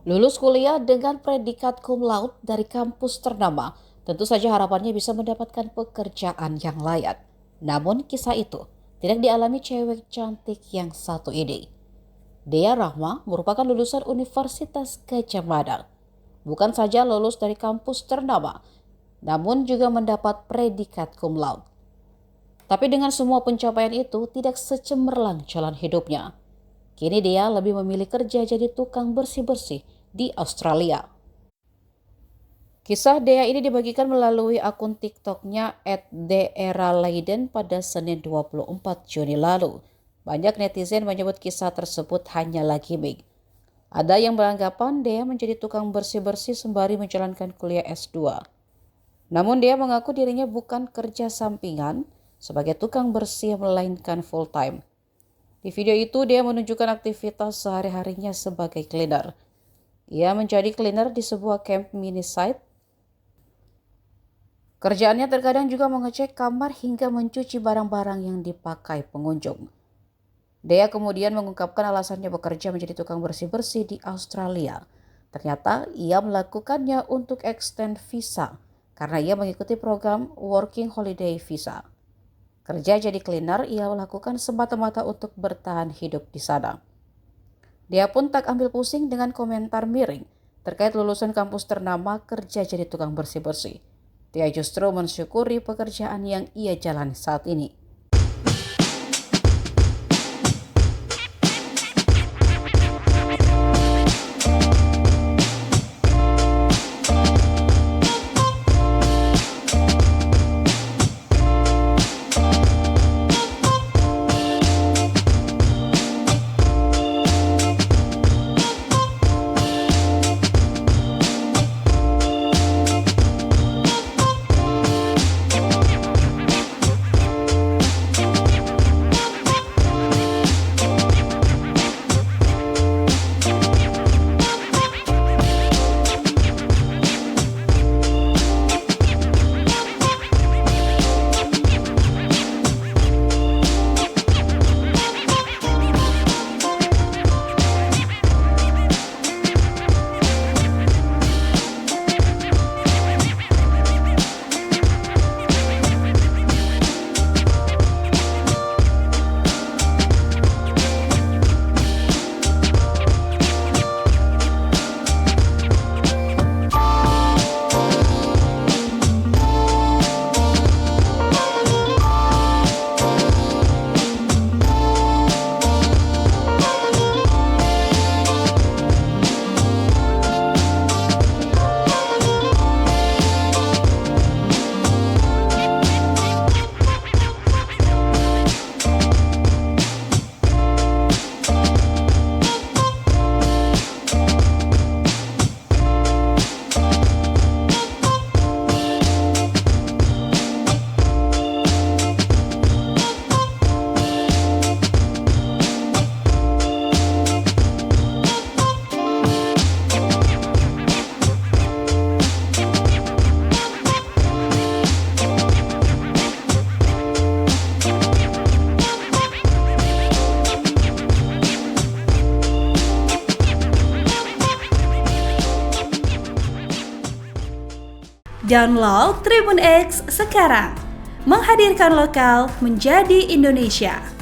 Lulus kuliah dengan predikat cum laude dari kampus ternama, tentu saja harapannya bisa mendapatkan pekerjaan yang layak. Namun kisah itu tidak dialami cewek cantik yang satu ini. Dea Rahma merupakan lulusan Universitas Gadjah Mada. Bukan saja lulus dari kampus ternama, namun juga mendapat predikat cum laude. Tapi dengan semua pencapaian itu tidak secemerlang jalan hidupnya. Kini dia lebih memilih kerja jadi tukang bersih-bersih di Australia. Kisah Dea ini dibagikan melalui akun TikToknya @deeraleiden pada Senin 24 Juni lalu. Banyak netizen menyebut kisah tersebut hanyalah gimmick. Ada yang beranggapan Dea menjadi tukang bersih-bersih sembari menjalankan kuliah S2. Namun dia mengaku dirinya bukan kerja sampingan sebagai tukang bersih melainkan full time. Di video itu dia menunjukkan aktivitas sehari-harinya sebagai cleaner. Ia menjadi cleaner di sebuah camp mini site. Kerjaannya terkadang juga mengecek kamar hingga mencuci barang-barang yang dipakai pengunjung. Dea kemudian mengungkapkan alasannya bekerja menjadi tukang bersih-bersih di Australia. Ternyata ia melakukannya untuk extend visa karena ia mengikuti program Working Holiday Visa. Kerja jadi cleaner ia lakukan semata-mata untuk bertahan hidup di sana. Dia pun tak ambil pusing dengan komentar miring terkait lulusan kampus ternama kerja jadi tukang bersih-bersih. Dia justru mensyukuri pekerjaan yang ia jalani saat ini. Download Tribun X sekarang, menghadirkan lokal menjadi Indonesia.